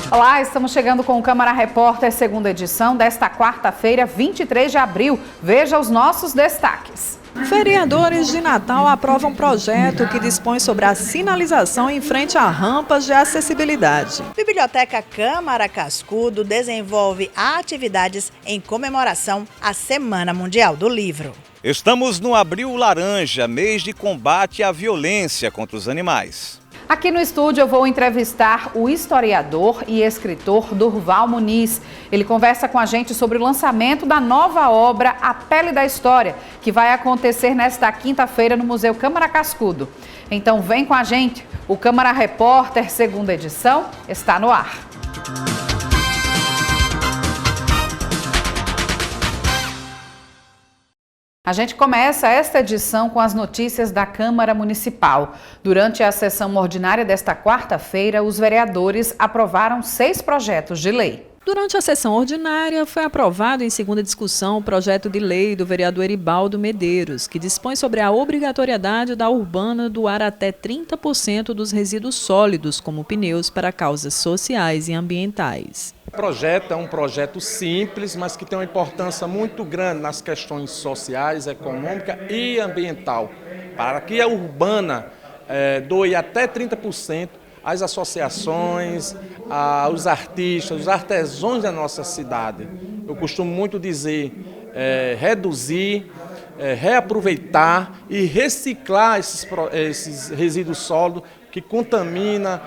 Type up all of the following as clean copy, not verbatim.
Olá, estamos chegando com o Câmara Repórter, segunda edição desta quarta-feira, 23 de abril. Veja os nossos destaques. Vereadores de Natal aprovam projeto que dispõe sobre a sinalização em frente a rampas de acessibilidade. Biblioteca Câmara Cascudo desenvolve atividades em comemoração à Semana Mundial do Livro. Estamos no Abril Laranja, mês de combate à violência contra os animais. Aqui no estúdio eu vou entrevistar o historiador e escritor Durval Muniz. Ele conversa com a gente sobre o lançamento da nova obra A Pele da História, que vai acontecer nesta quinta-feira no Museu Câmara Cascudo. Então vem com a gente, o Câmara Repórter, segunda edição, está no ar. A gente começa esta edição com as notícias da Câmara Municipal. Durante a sessão ordinária desta quarta-feira, os vereadores aprovaram 6 projetos de lei. Durante a sessão ordinária, foi aprovado em segunda discussão o projeto de lei do vereador Eribaldo Medeiros, que dispõe sobre a obrigatoriedade da Urbana doar até 30% dos resíduos sólidos, como pneus, para causas sociais e ambientais. O projeto é um projeto simples, mas que tem uma importância muito grande nas questões sociais, econômica e ambiental, para que a Urbana doe até 30% às associações, aos artistas, os artesãos da nossa cidade. Eu costumo muito dizer reduzir, reaproveitar e reciclar esses resíduos sólidos que contamina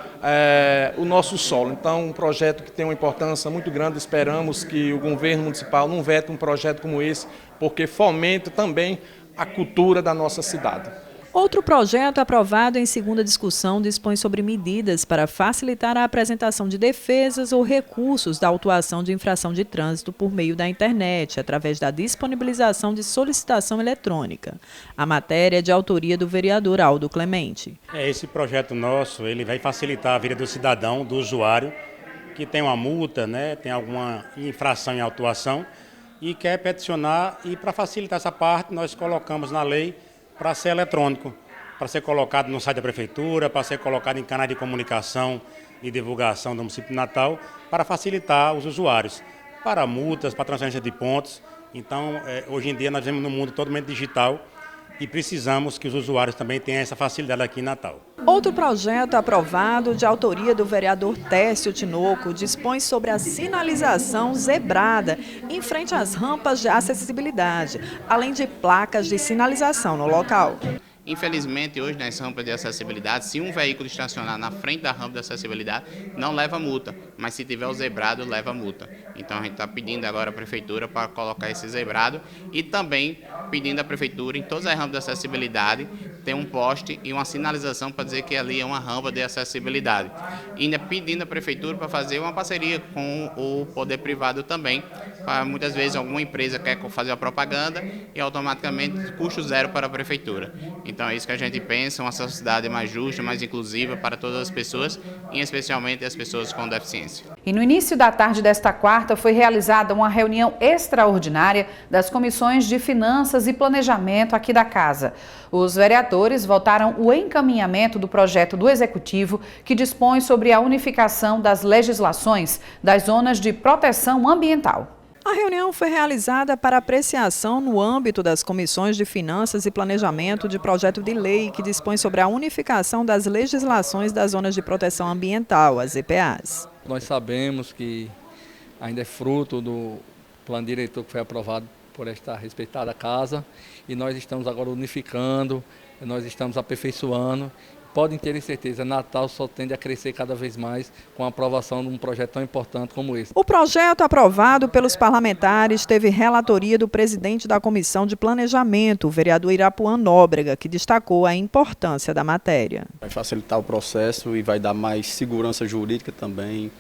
o nosso solo. Então, um projeto que tem uma importância muito grande. Esperamos que o governo municipal não vete um projeto como esse, porque fomenta também a cultura da nossa cidade. Outro projeto aprovado em segunda discussão dispõe sobre medidas para facilitar a apresentação de defesas ou recursos da autuação de infração de trânsito por meio da internet, através da disponibilização de solicitação eletrônica. A matéria é de autoria do vereador Aldo Clemente. Esse projeto nosso, ele vai facilitar a vida do cidadão, do usuário, que tem uma multa, tem alguma infração em autuação e quer peticionar, e para facilitar essa parte nós colocamos na lei para ser eletrônico, para ser colocado no site da Prefeitura, para ser colocado em canais de comunicação e divulgação do município de Natal, para facilitar os usuários, para multas, para transferência de pontos. Então, hoje em dia nós vivemos num mundo totalmente digital e precisamos que os usuários também tenham essa facilidade aqui em Natal. Outro projeto aprovado, de autoria do vereador Técio Tinoco, dispõe sobre a sinalização zebrada em frente às rampas de acessibilidade, além de placas de sinalização no local. Infelizmente, hoje nas rampas de acessibilidade, se um veículo estacionar na frente da rampa de acessibilidade, não leva multa, mas se tiver o zebrado, leva multa. Então a gente está pedindo agora à Prefeitura para colocar esse zebrado e também pedindo à Prefeitura, em todas as rampas de acessibilidade, ter um poste e uma sinalização para dizer que ali é uma rampa de acessibilidade. E ainda pedindo à Prefeitura para fazer uma parceria com o poder privado também, para muitas vezes alguma empresa quer fazer a propaganda e automaticamente custo zero para a Prefeitura. Então é isso que a gente pensa, uma sociedade mais justa, mais inclusiva para todas as pessoas, e especialmente as pessoas com deficiência. E no início da tarde desta quarta foi realizada uma reunião extraordinária das comissões de Finanças e Planejamento aqui da Casa. Os vereadores votaram o encaminhamento do projeto do Executivo, que dispõe sobre a unificação das legislações das zonas de proteção ambiental. A reunião foi realizada para apreciação no âmbito das comissões de Finanças e Planejamento de projeto de lei que dispõe sobre a unificação das legislações das zonas de proteção ambiental, as ZPAs. Nós sabemos que ainda é fruto do plano diretor que foi aprovado por esta respeitada casa e nós estamos agora unificando, nós estamos aperfeiçoando. Podem ter certeza, Natal só tende a crescer cada vez mais com a aprovação de um projeto tão importante como esse. O projeto aprovado pelos parlamentares teve relatoria do presidente da Comissão de Planejamento, o vereador Irapuan Nóbrega, que destacou a importância da matéria. Vai facilitar o processo e vai dar mais segurança jurídica também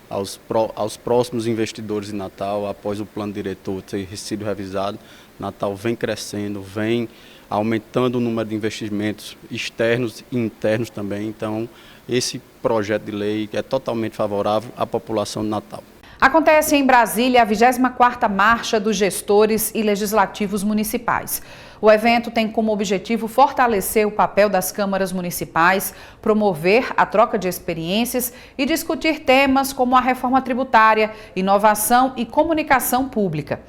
aos próximos investidores de Natal, após o plano diretor ter sido revisado. Natal vem crescendo, vem aumentando o número de investimentos externos e internos também. Então, esse projeto de lei é totalmente favorável à população de Natal. Acontece em Brasília a 24ª Marcha dos Gestores e Legislativos Municipais. O evento tem como objetivo fortalecer o papel das câmaras municipais, promover a troca de experiências e discutir temas como a reforma tributária, inovação e comunicação pública.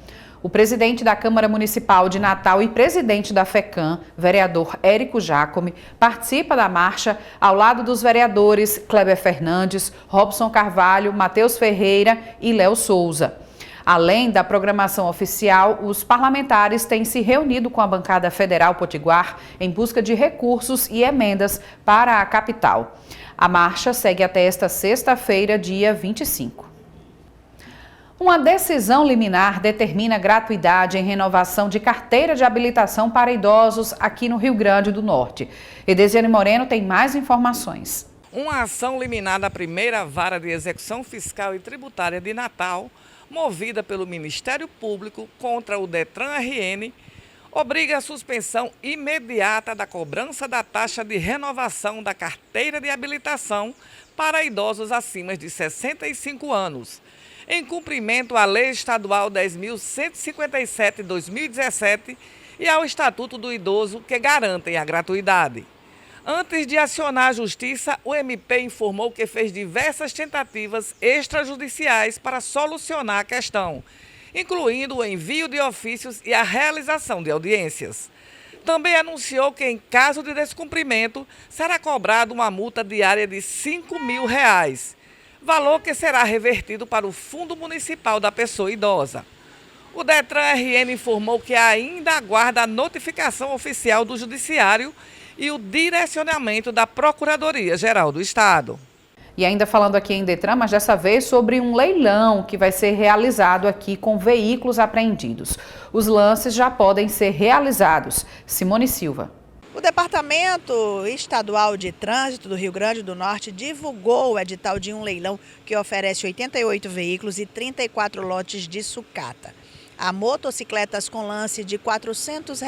O presidente da Câmara Municipal de Natal e presidente da FECAM, vereador Érico Jacome, participa da marcha ao lado dos vereadores Kleber Fernandes, Robson Carvalho, Matheus Ferreira e Léo Souza. Além da programação oficial, os parlamentares têm se reunido com a bancada federal potiguar em busca de recursos e emendas para a capital. A marcha segue até esta sexta-feira, dia 25. Uma decisão liminar determina gratuidade em renovação de carteira de habilitação para idosos aqui no Rio Grande do Norte. Edesiane Moreno tem mais informações. Uma ação liminar da primeira vara de execução fiscal e tributária de Natal, movida pelo Ministério Público contra o Detran-RN, obriga a suspensão imediata da cobrança da taxa de renovação da carteira de habilitação para idosos acima de 65 anos. Em cumprimento à Lei Estadual 10.157/2017 e ao Estatuto do Idoso, que garantem a gratuidade. Antes de acionar a Justiça, o MP informou que fez diversas tentativas extrajudiciais para solucionar a questão, incluindo o envio de ofícios e a realização de audiências. Também anunciou que, em caso de descumprimento, será cobrada uma multa diária de R$ 5.000. Valor que será revertido para o Fundo Municipal da Pessoa Idosa. O Detran-RN informou que ainda aguarda a notificação oficial do Judiciário e o direcionamento da Procuradoria-Geral do Estado. E ainda falando aqui em Detran, mas dessa vez sobre um leilão que vai ser realizado aqui com veículos apreendidos. Os lances já podem ser realizados. Simone Silva. O Departamento Estadual de Trânsito do Rio Grande do Norte divulgou o edital de um leilão que oferece 88 veículos e 34 lotes de sucata. Há motocicletas com lance de R$ 400,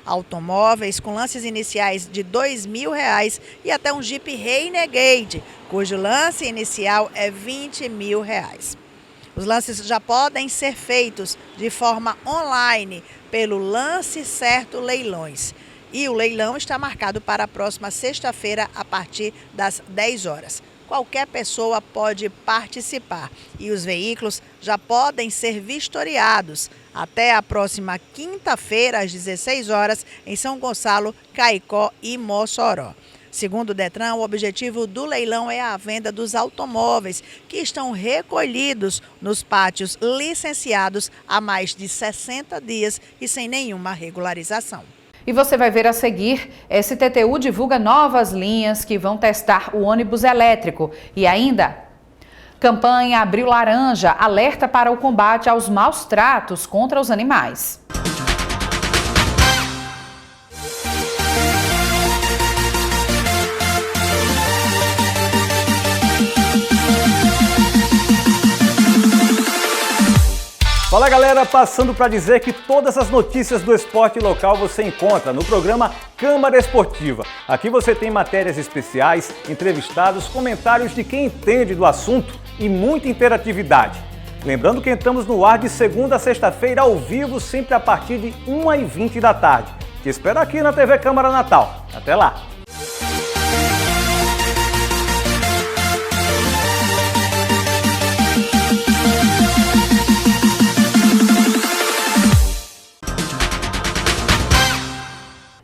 automóveis com lances iniciais de R$ 2.000 e até um Jeep Renegade, cujo lance inicial é R$ 20.000. Os lances já podem ser feitos de forma online pelo Lance Certo Leilões. E o leilão está marcado para a próxima sexta-feira, a partir das 10 horas. Qualquer pessoa pode participar e os veículos já podem ser vistoriados até a próxima quinta-feira, às 16 horas, em São Gonçalo, Caicó e Mossoró. Segundo o Detran, o objetivo do leilão é a venda dos automóveis que estão recolhidos nos pátios licenciados há mais de 60 dias e sem nenhuma regularização. E você vai ver a seguir, STTU divulga novas linhas que vão testar o ônibus elétrico. E ainda, campanha Abril Laranja alerta para o combate aos maus tratos contra os animais. Fala galera, passando para dizer que todas as notícias do esporte local você encontra no programa Câmara Esportiva. Aqui você tem matérias especiais, entrevistados, comentários de quem entende do assunto e muita interatividade. Lembrando que entramos no ar de segunda a sexta-feira ao vivo, sempre a partir de 1h20 da tarde. Te espero aqui na TV Câmara Natal. Até lá!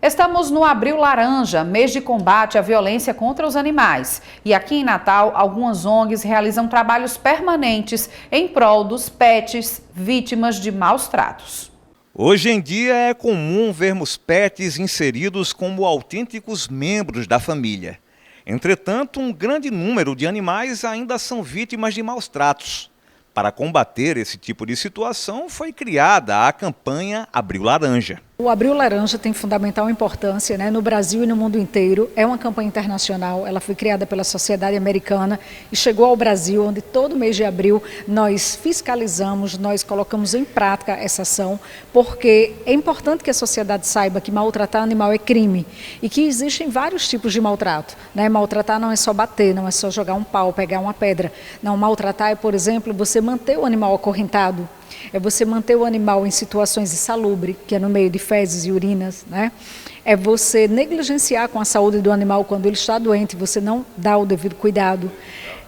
Estamos no Abril Laranja, mês de combate à violência contra os animais. E aqui em Natal, algumas ONGs realizam trabalhos permanentes em prol dos pets vítimas de maus tratos. Hoje em dia é comum vermos pets inseridos como autênticos membros da família. Entretanto, um grande número de animais ainda são vítimas de maus tratos. Para combater esse tipo de situação, foi criada a campanha Abril Laranja. O Abril Laranja tem fundamental importância, né, no Brasil e no mundo inteiro. É uma campanha internacional, ela foi criada pela Sociedade Americana e chegou ao Brasil, onde todo mês de abril nós fiscalizamos, nós colocamos em prática essa ação, porque é importante que a sociedade saiba que maltratar animal é crime e que existem vários tipos de maltrato, né? Maltratar não é só bater, não é só jogar um pau, pegar uma pedra. Não, maltratar é, por exemplo, você manter o animal acorrentado, é você manter o animal em situações insalubres, que é no meio de fezes e urinas, né? É você negligenciar com a saúde do animal quando ele está doente, você não dá o devido cuidado.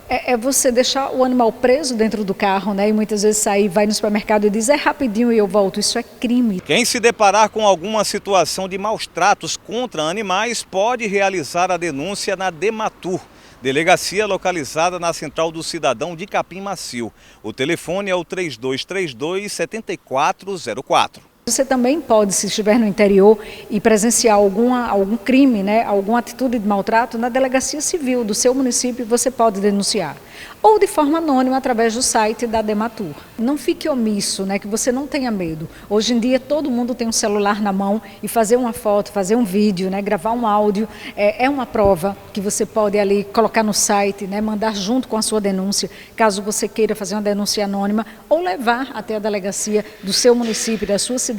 É você deixar o animal preso dentro do carro, né? E muitas vezes sair, vai no supermercado e diz, é rapidinho e eu volto. Isso é crime. Quem se deparar com alguma situação de maus tratos contra animais pode realizar a denúncia na Dematur, delegacia localizada na Central do Cidadão de Capim Macio. O telefone é o 3232-7404. Você também pode, se estiver no interior e presenciar algum crime, né, alguma atitude de maltrato, na delegacia civil do seu município você pode denunciar. Ou de forma anônima através do site da Dematur. Não fique omisso, né, que você não tenha medo. Hoje em dia todo mundo tem um celular na mão e fazer uma foto, fazer um vídeo, né, gravar um áudio, é uma prova que você pode ali colocar no site, né, mandar junto com a sua denúncia, caso você queira fazer uma denúncia anônima, ou levar até a delegacia do seu município, da sua cidade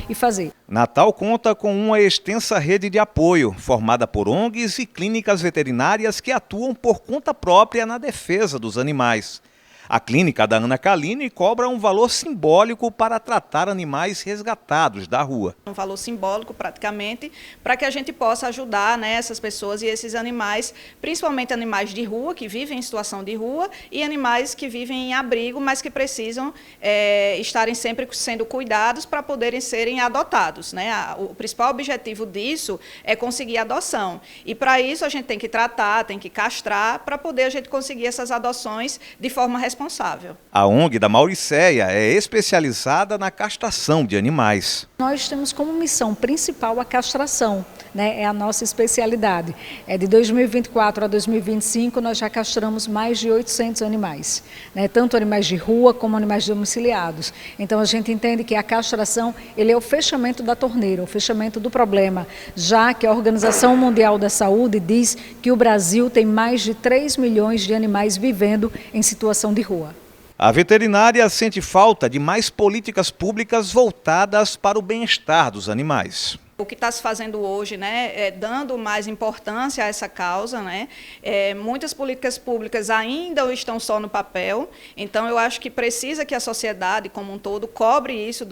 e fazer. Natal conta com uma extensa rede de apoio, formada por ONGs e clínicas veterinárias que atuam por conta própria na defesa dos animais. A clínica da Ana Kaline cobra um valor simbólico para tratar animais resgatados da rua. Um valor simbólico, praticamente, para que a gente possa ajudar, né, essas pessoas e esses animais, principalmente animais de rua, que vivem em situação de rua, e animais que vivem em abrigo, mas que precisam estarem sempre sendo cuidados para poderem serem adotados, né? O principal objetivo disso é conseguir adoção. E para isso a gente tem que tratar, tem que castrar, para poder a gente conseguir essas adoções de forma responsável. A ONG da Mauricéia é especializada na castração de animais. Nós temos como missão principal a castração, né? É a nossa especialidade. De 2024 a 2025 nós já castramos mais de 800 animais, né? Tanto animais de rua como animais domiciliados. Então a gente entende que a castração ele é o fechamento da torneira, o fechamento do problema, já que a Organização Mundial da Saúde diz que o Brasil tem mais de 3 milhões de animais vivendo em situação de rua. A veterinária sente falta de mais políticas públicas voltadas para o bem-estar dos animais. O que está se fazendo hoje, né, dando mais importância a essa causa, né, muitas políticas públicas ainda estão só no papel, então eu acho que precisa que a sociedade como um todo cobre isso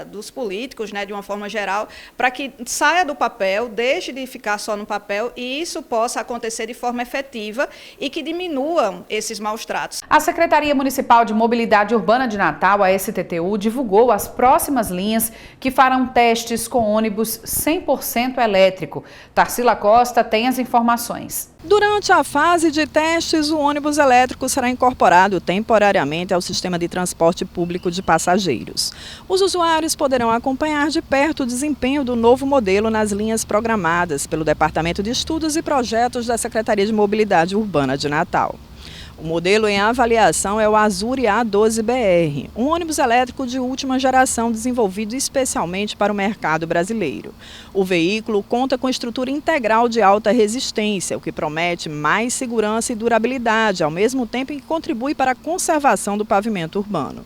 dos políticos, né, de uma forma geral, para que saia do papel, deixe de ficar só no papel e isso possa acontecer de forma efetiva e que diminuam esses maus tratos. A Secretaria Municipal de Mobilidade Urbana de Natal, a STTU, divulgou as próximas linhas que farão testes com ônibus 100% elétrico. Tarsila Costa tem as informações. Durante a fase de testes, o ônibus elétrico será incorporado temporariamente ao sistema de transporte público de passageiros. Os usuários poderão acompanhar de perto o desempenho do novo modelo nas linhas programadas pelo Departamento de Estudos e Projetos da Secretaria de Mobilidade Urbana de Natal. O modelo em avaliação é o Azure A12BR, um ônibus elétrico de última geração desenvolvido especialmente para o mercado brasileiro. O veículo conta com estrutura integral de alta resistência, o que promete mais segurança e durabilidade, ao mesmo tempo em que contribui para a conservação do pavimento urbano.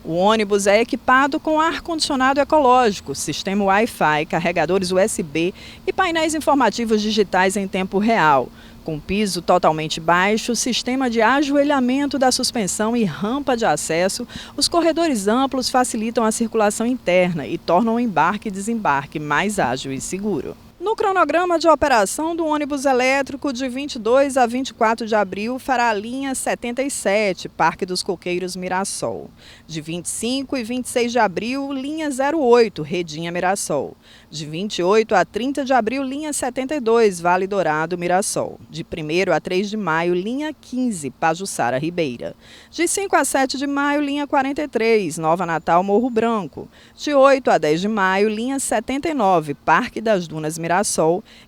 O ônibus é equipado com ar-condicionado ecológico, sistema Wi-Fi, carregadores USB e painéis informativos digitais em tempo real. Com piso totalmente baixo, sistema de ajoelhamento da suspensão e rampa de acesso, os corredores amplos facilitam a circulação interna e tornam o embarque e desembarque mais ágil e seguro. No cronograma de operação do ônibus elétrico, de 22 a 24 de abril, fará a linha 77, Parque dos Coqueiros Mirassol. De 25 e 26 de abril, linha 08, Redinha Mirassol. De 28 a 30 de abril, linha 72, Vale Dourado Mirassol. De 1º a 3 de maio, linha 15, Pajuçara Ribeira. De 5 a 7 de maio, linha 43, Nova Natal Morro Branco. De 8 a 10 de maio, linha 79, Parque das Dunas Mirassol.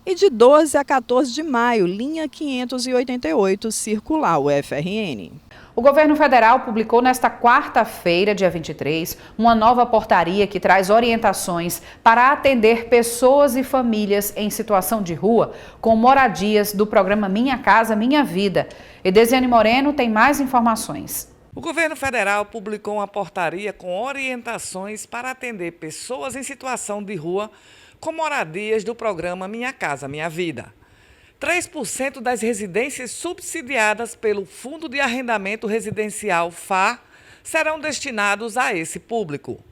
E de 12 a 14 de maio, linha 588, Circular UFRN. O governo federal publicou nesta quarta-feira, dia 23, uma nova portaria que traz orientações para atender pessoas e famílias em situação de rua com moradias do programa Minha Casa Minha Vida. Edesiane Moreno tem mais informações. O governo federal publicou uma portaria com orientações para atender pessoas em situação de rua com moradias do programa Minha Casa Minha Vida. 3% das residências subsidiadas pelo Fundo de Arrendamento Residencial FAR serão destinados a esse público.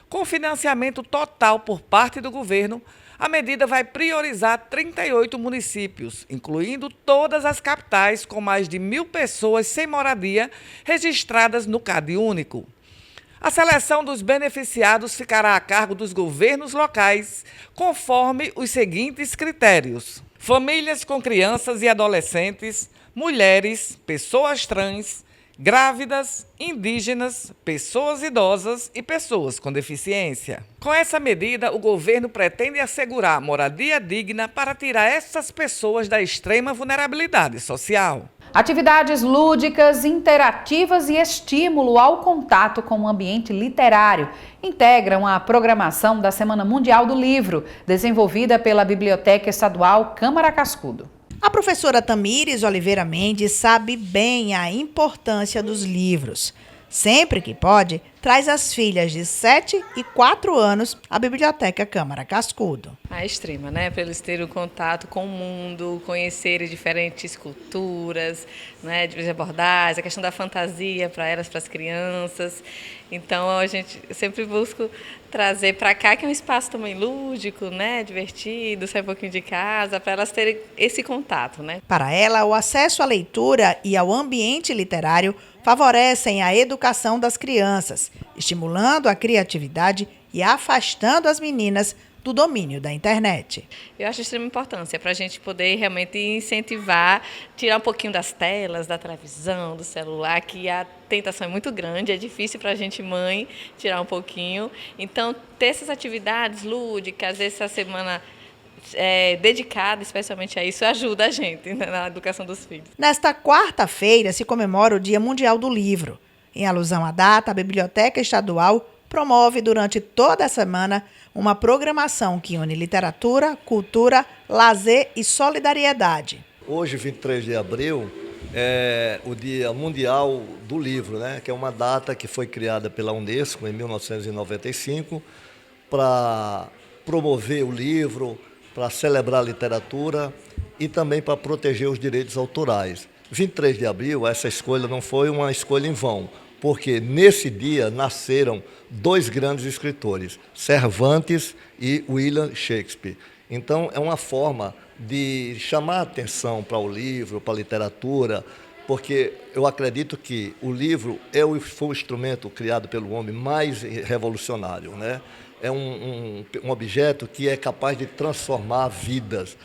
Com financiamento total por parte do governo, a medida vai priorizar 38 municípios, incluindo todas as capitais com mais de 1.000 pessoas sem moradia registradas no CadÚnico. A seleção dos beneficiados ficará a cargo dos governos locais, conforme os seguintes critérios: famílias com crianças e adolescentes, mulheres, pessoas trans, grávidas, indígenas, pessoas idosas e pessoas com deficiência. Com essa medida, o governo pretende assegurar moradia digna para tirar essas pessoas da extrema vulnerabilidade social. Atividades lúdicas, interativas e estímulo ao contato com o ambiente literário integram a programação da Semana Mundial do Livro, desenvolvida pela Biblioteca Estadual Câmara Cascudo. A professora Tamires Oliveira Mendes sabe bem a importância dos livros. Sempre que pode, traz as filhas de 7 e 4 anos à Biblioteca Câmara Cascudo. A extrema, né? Para eles terem o contato com o mundo, conhecerem diferentes culturas, né? De abordagens, a questão da fantasia para elas, para as crianças. Então, a gente sempre busca trazer para cá, que é um espaço também lúdico, né? Divertido, sair um pouquinho de casa, para elas terem esse contato, né? Para ela, o acesso à leitura e ao ambiente literário favorecem a educação das crianças, estimulando a criatividade e afastando as meninas do domínio da internet. Eu acho de extrema importância para a gente poder realmente incentivar, tirar um pouquinho das telas, da televisão, do celular, que a tentação é muito grande, é difícil para a gente, mãe, tirar um pouquinho. Então, ter essas atividades lúdicas, essa semana dedicada especialmente a isso, ajuda a gente na educação dos filhos. Nesta quarta-feira se comemora o Dia Mundial do Livro. Em alusão à data, a Biblioteca Estadual promove durante toda a semana uma programação que une literatura, cultura, lazer e solidariedade. Hoje, 23 de abril, é o Dia Mundial do Livro, né? Que é uma data que foi criada pela Unesco em 1995 para promover o livro, para celebrar a literatura e também para proteger os direitos autorais. 23 de abril, essa escolha não foi uma escolha em vão, porque nesse dia nasceram 2 grandes escritores, Cervantes e William Shakespeare. Então, é uma forma de chamar a atenção para o livro, para a literatura, porque eu acredito que o livro foi o instrumento criado pelo homem mais revolucionário, né? É um objeto que é capaz de transformar vidas,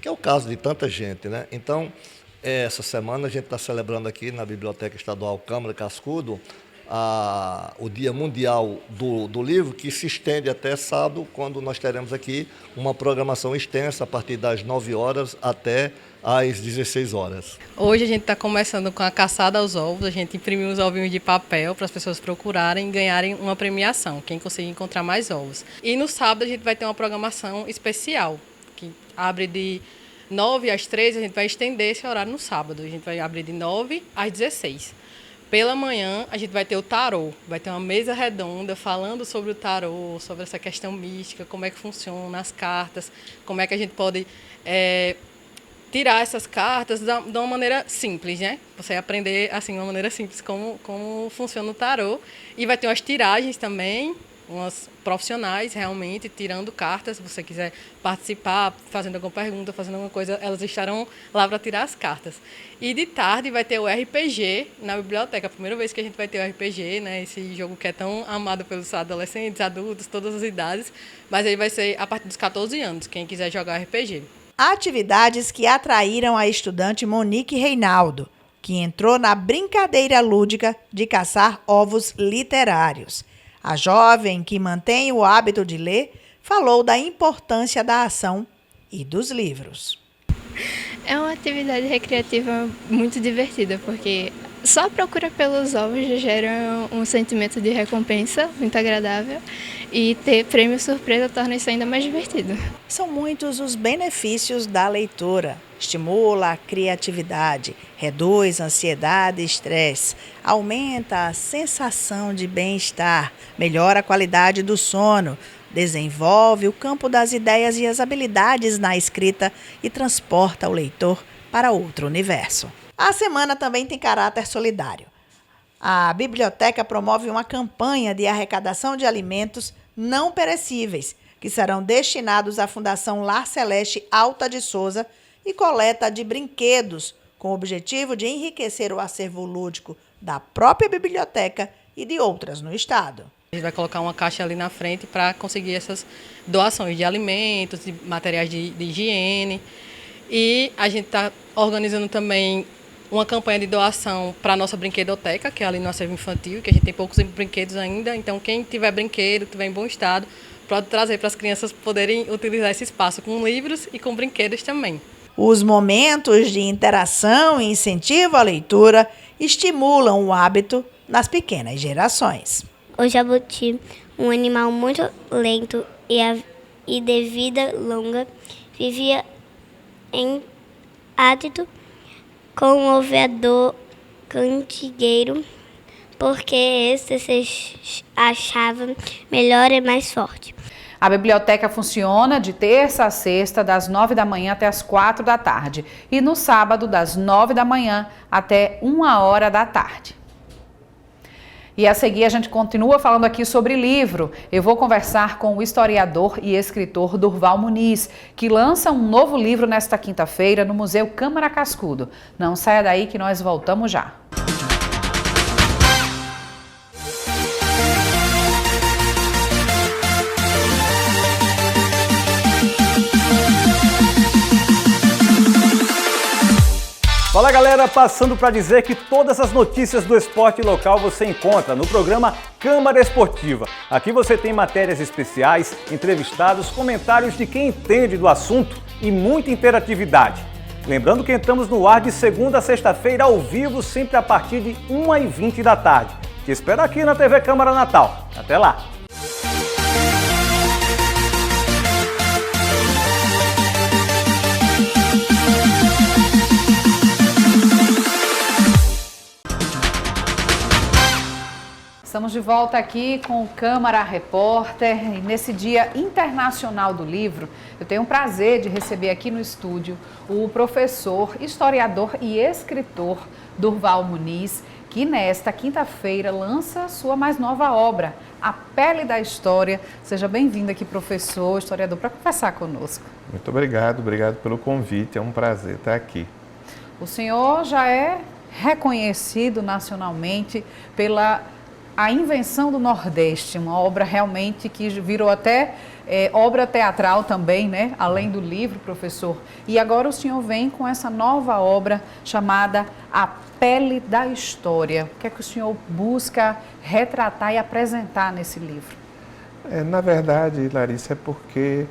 que é o caso de tanta gente, né? Então, essa semana a gente está celebrando aqui na Biblioteca Estadual Câmara Cascudo o Dia Mundial do Livro, que se estende até sábado, quando nós teremos aqui uma programação extensa a partir das 9 horas até às 16 horas. Hoje a gente está começando com a caçada aos ovos, a gente imprimiu uns ovinhos de papel para as pessoas procurarem e ganharem uma premiação, quem conseguir encontrar mais ovos. E no sábado a gente vai ter uma programação especial, que abre de 9 às 13, a gente vai estender esse horário no sábado, a gente vai abrir de 9 às 16. Pela manhã, a gente vai ter o tarô, vai ter uma mesa redonda falando sobre o tarô, sobre essa questão mística, como é que funciona as cartas, como é que a gente pode tirar essas cartas de uma maneira simples, né? Você aprender, assim, de uma maneira simples como funciona o tarô. E vai ter umas tiragens também, umas profissionais realmente tirando cartas. Se você quiser participar, fazendo alguma pergunta, fazendo alguma coisa, elas estarão lá para tirar as cartas. E de tarde vai ter o RPG na biblioteca. A primeira vez que a gente vai ter o RPG, né? Esse jogo que é tão amado pelos adolescentes, adultos, todas as idades. Mas ele vai ser a partir dos 14 anos, quem quiser jogar RPG. Atividades que atraíram a estudante Monique Reinaldo, que entrou na brincadeira lúdica de caçar ovos literários. A jovem, que mantém o hábito de ler, falou da importância da ação e dos livros. É uma atividade recreativa muito divertida, porque Só a procura pelos ovos já gera um sentimento de recompensa muito agradável e ter prêmio surpresa torna isso ainda mais divertido. São muitos os benefícios da leitura. Estimula a criatividade, reduz a ansiedade e estresse, aumenta a sensação de bem-estar, melhora a qualidade do sono, desenvolve o campo das ideias e as habilidades na escrita e transporta o leitor para outro universo. A semana também tem caráter solidário. A biblioteca promove uma campanha de arrecadação de alimentos não perecíveis, que serão destinados à Fundação Lar Celeste Alta de Souza e coleta de brinquedos, com o objetivo de enriquecer o acervo lúdico da própria biblioteca e de outras no estado. A gente vai colocar uma caixa ali na frente para conseguir essas doações de alimentos, de materiais de higiene. E a gente está organizando também uma campanha de doação para a nossa brinquedoteca, que é ali no acervo infantil, que a gente tem poucos brinquedos ainda. Então, quem tiver brinquedo, tiver em bom estado, pode trazer para as crianças poderem utilizar esse espaço com livros e com brinquedos também. Os momentos de interação e incentivo à leitura estimulam o hábito nas pequenas gerações. O jabuti, um animal muito lento e de vida longa, vivia em hábito com o ovedor cantigueiro, porque este se achava melhor e mais forte. A biblioteca funciona de terça a sexta, das 9 da manhã até as 4 da tarde. E no sábado, das 9 da manhã até 1h da tarde. E a seguir a gente continua falando aqui sobre livro. Eu vou conversar com o historiador e escritor Durval Muniz, que lança um novo livro nesta quinta-feira no Museu Câmara Cascudo. Não saia daí que nós voltamos já. Fala galera, passando para dizer que todas as notícias do esporte local você encontra no programa Câmara Esportiva. Aqui você tem matérias especiais, entrevistados, comentários de quem entende do assunto e muita interatividade. Lembrando que entramos no ar de segunda a sexta-feira ao vivo, sempre a partir de 1h20 da tarde. Te espero aqui na TV Câmara Natal. Até lá! Estamos de volta aqui com o Câmara Repórter e nesse Dia Internacional do Livro, eu tenho o prazer de receber aqui no estúdio o professor, historiador e escritor Durval Muniz, que nesta quinta-feira lança sua mais nova obra, A Pele da História. Seja bem-vindo aqui, professor, historiador, para conversar conosco. Muito obrigado pelo convite, é um prazer estar aqui. O senhor já é reconhecido nacionalmente pela A Invenção do Nordeste, uma obra realmente que virou até obra teatral também, né? Além do livro, professor. E agora o senhor vem com essa nova obra chamada A Pele da História. O que é que o senhor busca retratar e apresentar nesse livro? Na verdade, Larissa, é porque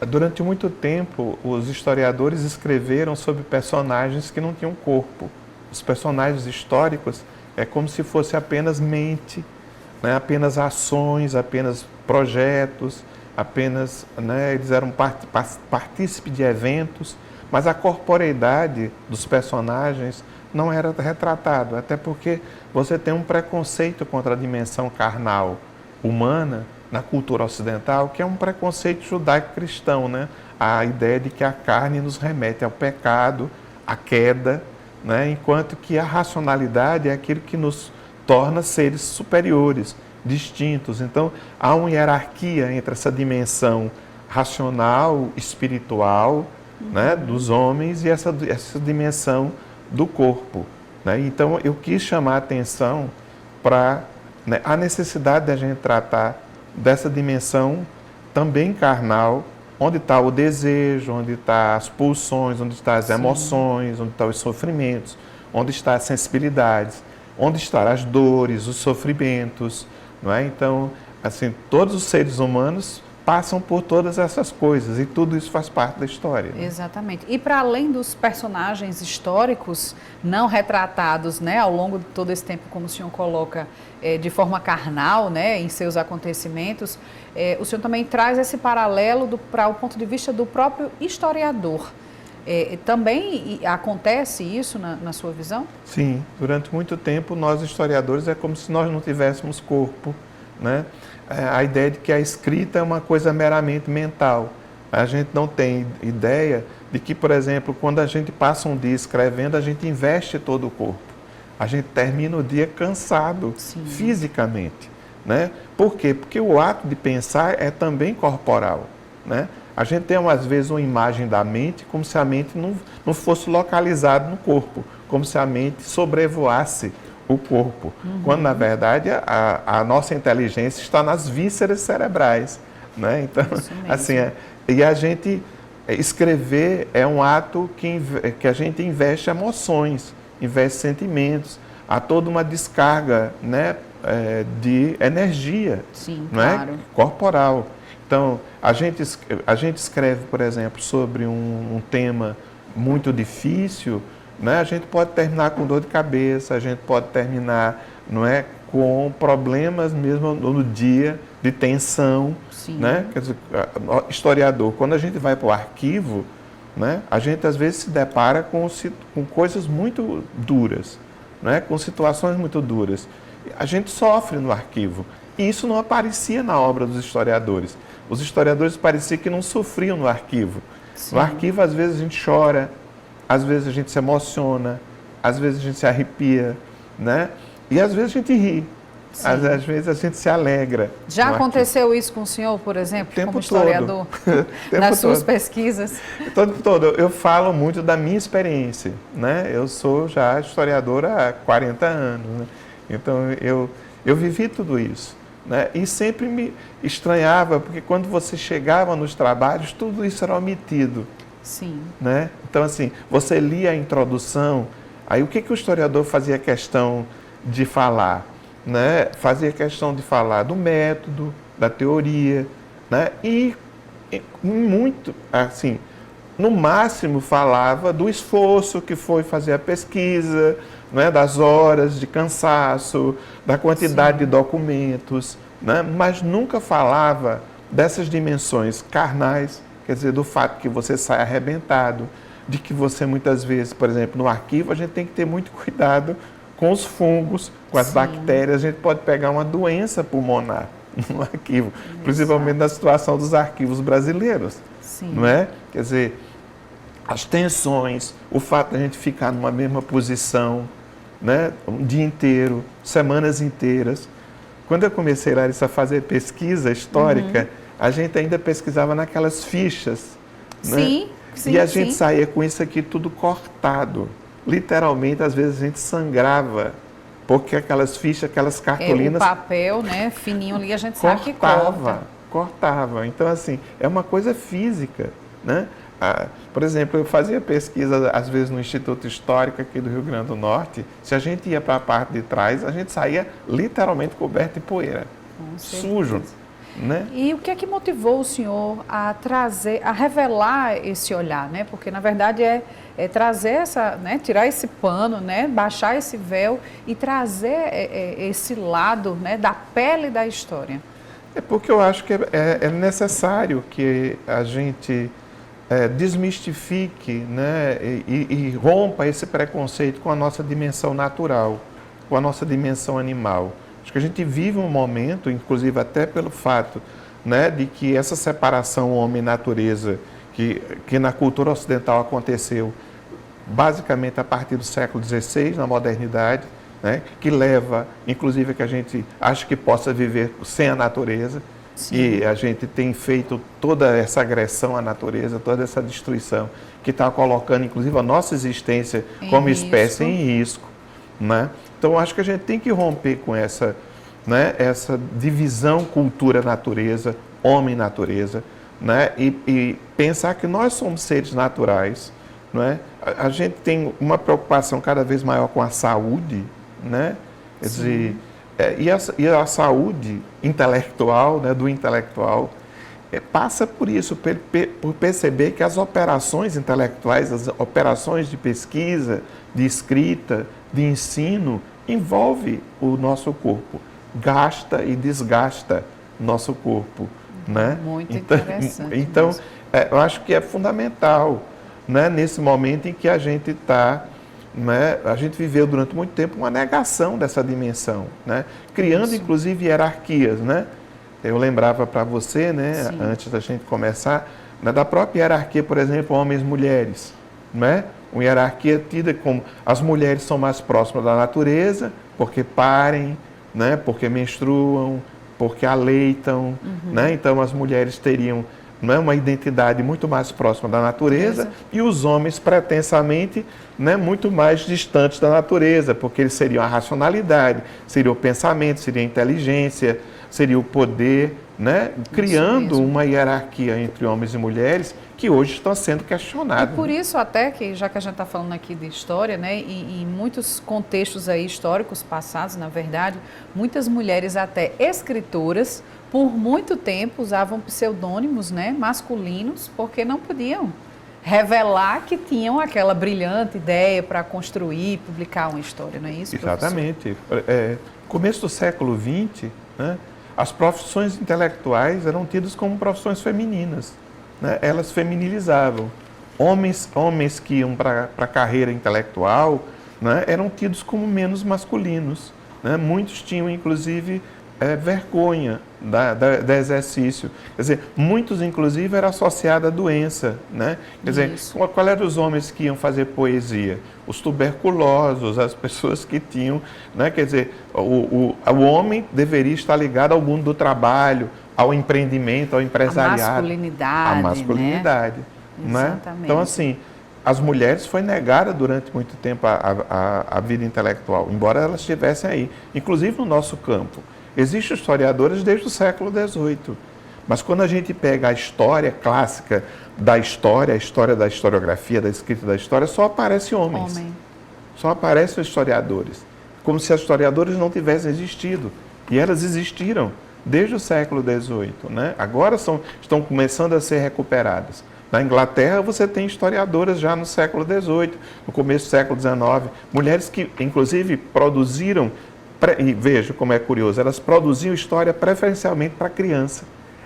durante muito tempo os historiadores escreveram sobre personagens que não tinham corpo. Os personagens históricos é como se fosse apenas mente, né? Apenas ações, apenas projetos, apenas, né? Eles eram partícipes de eventos, mas a corporeidade dos personagens não era retratado, até porque você tem um preconceito contra a dimensão carnal humana na cultura ocidental, que é um preconceito judaico-cristão, né? A ideia de que a carne nos remete ao pecado, à queda, né? Enquanto que a racionalidade é aquilo que nos torna seres superiores, distintos. Então, há uma hierarquia entre essa dimensão racional, espiritual, né, dos homens e essa dimensão do corpo, né? Então, eu quis chamar a atenção para, né, a necessidade de a gente tratar dessa dimensão também carnal, onde está o desejo, onde está as pulsões, onde estão as emoções, onde estão os sofrimentos, onde estão as sensibilidades, onde estão as dores, os sofrimentos, não é? Então, assim, todos os seres humanos passam por todas essas coisas e tudo isso faz parte da história. Né? Exatamente. E para além dos personagens históricos não retratados, né, ao longo de todo esse tempo, como o senhor coloca, de forma carnal, né, em seus acontecimentos, o senhor também traz esse paralelo para o ponto de vista do próprio historiador. Também acontece isso na sua visão? Sim, durante muito tempo nós historiadores é como se nós não tivéssemos corpo, né? A ideia de que a escrita é uma coisa meramente mental. A gente não tem ideia de que, por exemplo, quando a gente passa um dia escrevendo, a gente investe todo o corpo. A gente termina o dia cansado, sim, fisicamente, né? Por quê? Porque o ato de pensar é também corporal, né? A gente tem, às vezes, uma imagem da mente como se a mente não fosse localizada no corpo, como se a mente sobrevoasse o corpo, quando, na verdade, a nossa inteligência está nas vísceras cerebrais, né? Então, assim, e a gente escrever é um ato que a gente investe emoções, investe sentimentos, há toda uma descarga, né, de energia, sim, né, claro, corporal. Então, a gente escreve, por exemplo, sobre um tema muito difícil, né? A gente pode terminar com dor de cabeça, a gente pode terminar, não é, com problemas mesmo no dia, de tensão. Sim. Né? Quer dizer, historiador, quando a gente vai para o arquivo, né, a gente às vezes se depara com coisas muito duras, né, com situações muito duras. A gente sofre no arquivo. E isso não aparecia na obra dos historiadores. Os historiadores parecia que não sofriam no arquivo. Sim. No arquivo, às vezes, a gente chora, às vezes a gente se emociona, às vezes a gente se arrepia, né? E às vezes a gente ri, às vezes a gente se alegra. Já aconteceu isso com o senhor, por exemplo, como historiador, nas suas pesquisas? O tempo todo. Eu falo muito da minha experiência, né? Eu sou já historiador há 40 anos, né? Então eu vivi tudo isso, né? E sempre me estranhava, porque quando você chegava nos trabalhos, tudo isso era omitido. Sim. Né? Então, assim, você lia a introdução, aí o que o historiador fazia questão de falar? Né? Fazia questão de falar do método, da teoria, né? E muito, assim, no máximo falava do esforço que foi fazer a pesquisa, né? Das horas de cansaço, da quantidade, sim, de documentos, né? Mas nunca falava dessas dimensões carnais, quer dizer, do fato que você sai arrebentado, de que você muitas vezes, por exemplo, no arquivo, a gente tem que ter muito cuidado com os fungos, com as, sim, bactérias. A gente pode pegar uma doença pulmonar no arquivo, principalmente na situação dos arquivos brasileiros. Sim. Não é? Quer dizer, as tensões, o fato de a gente ficar numa mesma posição, né, um dia inteiro, semanas inteiras. Quando eu comecei, Larissa, a fazer pesquisa histórica, a gente ainda pesquisava naquelas fichas, né? Sim, sim, e a gente saía com isso aqui tudo cortado. Literalmente, às vezes a gente sangrava, porque aquelas fichas, aquelas cartolinas... o papel, né, fininho ali, a gente sabe que corta. Cortava. Então, assim, é uma coisa física, né? Por exemplo, eu fazia pesquisa, às vezes, no Instituto Histórico aqui do Rio Grande do Norte. Se a gente ia para a parte de trás, a gente saía literalmente coberto de poeira, sujo. Né? E o que é que motivou o senhor a revelar esse olhar, né? Porque na verdade é trazer né? Tirar esse pano, né? Baixar esse véu e trazer esse lado, né? Da pele da história. É porque eu acho que é necessário que a gente desmistifique, né? E rompa esse preconceito com a nossa dimensão natural, com a nossa dimensão animal. Acho que a gente vive um momento, inclusive até pelo fato, né, de que essa separação homem-natureza, que na cultura ocidental aconteceu basicamente a partir do século XVI, na modernidade, né, que leva, inclusive, a que a gente acha que possa viver sem a natureza. Sim. E a gente tem feito toda essa agressão à natureza, toda essa destruição, que está colocando, inclusive, a nossa existência como espécie em risco. Né? Então, acho que a gente tem que romper com essa, né, essa divisão cultura-natureza, homem-natureza, né? E pensar que nós somos seres naturais. Né? A gente tem uma preocupação cada vez maior com a saúde, né? Quer dizer, e a saúde intelectual, né, do intelectual, passa por isso, por perceber que as operações intelectuais, as operações de pesquisa, de escrita, de ensino, envolve o nosso corpo, gasta e desgasta nosso corpo, né? Muito interessante. Então, eu acho que é fundamental, né, nesse momento em que a gente está, né, a gente viveu durante muito tempo uma negação dessa dimensão, né, criando inclusive hierarquias, né? Eu lembrava para você, né, antes da gente começar, né, da própria hierarquia, por exemplo, homens e mulheres, né? Uma hierarquia tida como as mulheres são mais próximas da natureza, porque parem, né, porque menstruam, porque aleitam, né? Então as mulheres teriam, né, uma identidade muito mais próxima da natureza e os homens pretensamente, né, muito mais distantes da natureza, porque eles seriam a racionalidade, seria o pensamento, seria a inteligência, seria o poder, né, criando uma hierarquia entre homens e mulheres que hoje está sendo questionada. E por isso até que, já que a gente está falando aqui de história, né, e em muitos contextos aí históricos passados, na verdade, muitas mulheres até escritoras, por muito tempo usavam pseudônimos, né, masculinos, porque não podiam revelar que tinham aquela brilhante ideia para construir, publicar uma história, não é isso, professor? Exatamente. Começo do século XX, né, as profissões intelectuais eram tidas como profissões femininas, né? Elas feminilizavam. Homens que iam para a carreira intelectual, né, eram tidos como menos masculinos, né? Muitos tinham, inclusive, vergonha da exercício. Quer dizer, muitos, inclusive, eram associados à doença, né? Quer dizer, qual eram os homens que iam fazer poesia? Os tuberculosos, as pessoas que tinham, né? Quer dizer, o homem deveria estar ligado ao mundo do trabalho, ao empreendimento, ao empresariado. A masculinidade, a masculinidade, né? Exatamente. Então, assim, as mulheres foi negada durante muito tempo a vida intelectual, embora elas estivessem aí, inclusive no nosso campo. Existem historiadores desde o século XVIII, mas quando a gente pega a história clássica da história, a história da historiografia, da escrita da história, só aparecem homens. Só aparecem os historiadores, como se os historiadores não tivessem existido. E elas existiram desde o século XVIII, né? Agora estão começando a ser recuperadas. Na Inglaterra, você tem historiadoras já no século XVIII, no começo do século XIX, mulheres que, inclusive, produziram. E veja como é curioso, elas produziam história preferencialmente para criança.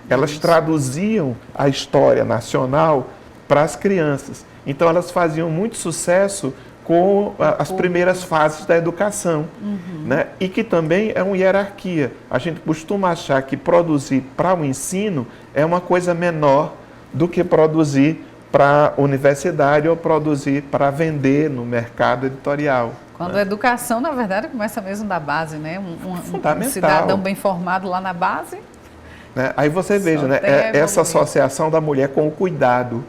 Elas traduziam a história nacional para as crianças. Então, elas faziam muito sucesso com as primeiras fases da educação, né? E que também é uma hierarquia. A gente costuma achar que produzir para o ensino é uma coisa menor do que produzir para a universidade ou produzir para vender no mercado editorial. Quando a educação, na verdade, começa mesmo da base, né? Um cidadão bem formado lá na base. Né? Aí você veja, né, essa associação da mulher com o cuidado,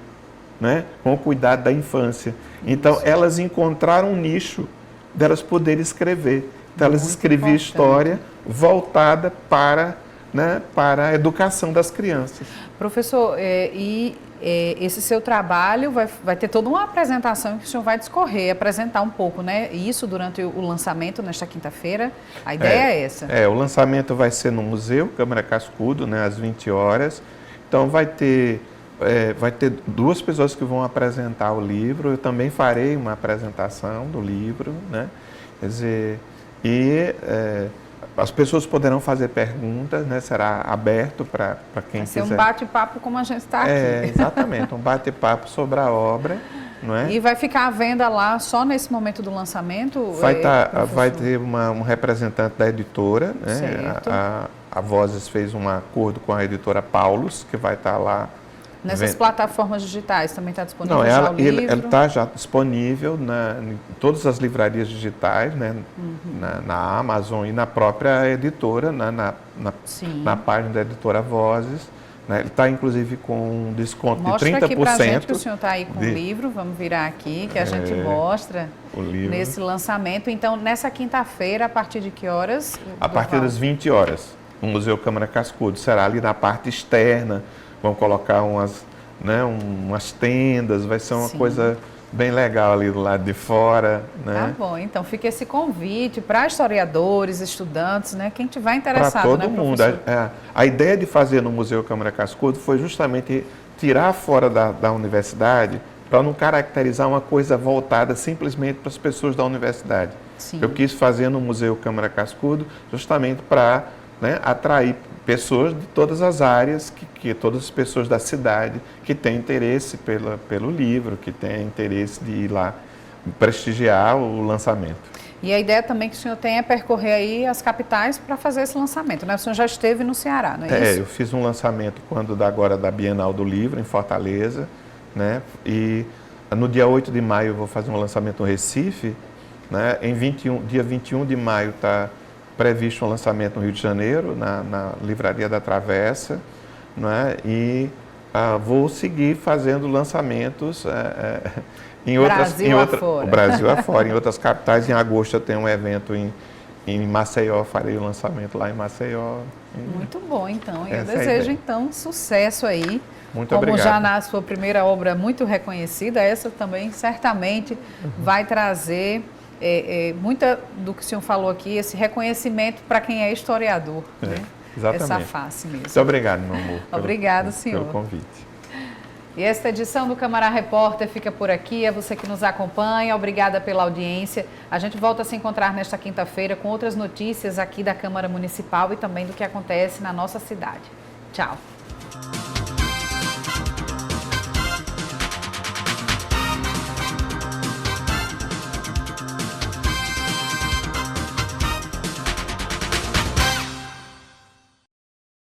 né? Com o cuidado da infância. Então, elas encontraram um nicho delas poderem escrever. Então, elas escreviam história voltada para, né, para a educação das crianças. Professor, esse seu trabalho vai ter toda uma apresentação que o senhor vai discorrer, apresentar um pouco, né? Isso durante o lançamento, nesta quinta-feira. A ideia é essa. O lançamento vai ser no Museu Câmara Cascudo, né, às 20 horas. Então, vai ter duas pessoas que vão apresentar o livro. Eu também farei uma apresentação do livro, né? Quer dizer, as pessoas poderão fazer perguntas, né? Será aberto para quem quiser. Vai ser um bate-papo como a gente está aqui. Exatamente, um bate-papo sobre a obra. Não é? E vai ficar à venda lá só nesse momento do lançamento? Vai ter um representante da editora, né? A Vozes fez um acordo com a editora Paulus, que vai estar lá. Nessas plataformas digitais também está disponível? Não, ele está já disponível em todas as livrarias digitais, né? Na Amazon e na própria editora, na página da editora Vozes. Né? Ele está, inclusive, com um desconto de 30%. Mostra aqui para a gente que o senhor está aí com o livro. Vamos virar aqui, que a gente mostra o livro nesse lançamento. Então, nessa quinta-feira, a partir de que horas? A partir das 20 horas, no Museu Câmara Cascudo. Será ali na parte externa. Vão colocar umas tendas, vai ser uma coisa bem legal ali do lado de fora, né? Tá bom, então fica esse convite para historiadores, estudantes, né? Quem tiver interessado, para todo né, mundo. professor? A ideia de fazer no Museu Câmara Cascudo foi justamente tirar fora da universidade para não caracterizar uma coisa voltada simplesmente para as pessoas da universidade. Sim. Eu quis fazer no Museu Câmara Cascudo justamente para, né, atrair pessoas de todas as áreas, que todas as pessoas da cidade que têm interesse pelo livro, que têm interesse de ir lá prestigiar o lançamento. E a ideia também que o senhor tem é percorrer aí as capitais para fazer esse lançamento, né? O senhor já esteve no Ceará, não é isso? Eu fiz um lançamento agora da Bienal do Livro, em Fortaleza, né? E no dia 8 de maio eu vou fazer um lançamento no Recife, né? Dia 21 de maio está previsto um lançamento no Rio de Janeiro, na Livraria da Travessa, né? E vou seguir fazendo lançamentos em o Brasil afora, em outras capitais. Em agosto eu tenho um evento em Maceió, farei o lançamento lá em Maceió. Muito bom, então. Eu desejo, então, sucesso aí. Muito obrigado. Como já na sua primeira obra muito reconhecida, essa também certamente vai trazer muita do que o senhor falou aqui, esse reconhecimento para quem é historiador. Né? Exatamente. Essa face mesmo. Muito obrigado, meu amor. Obrigado, senhor. Pelo convite. E esta edição do Câmara Repórter fica por aqui. É você que nos acompanha. Obrigada pela audiência. A gente volta a se encontrar nesta quinta-feira com outras notícias aqui da Câmara Municipal e também do que acontece na nossa cidade. Tchau.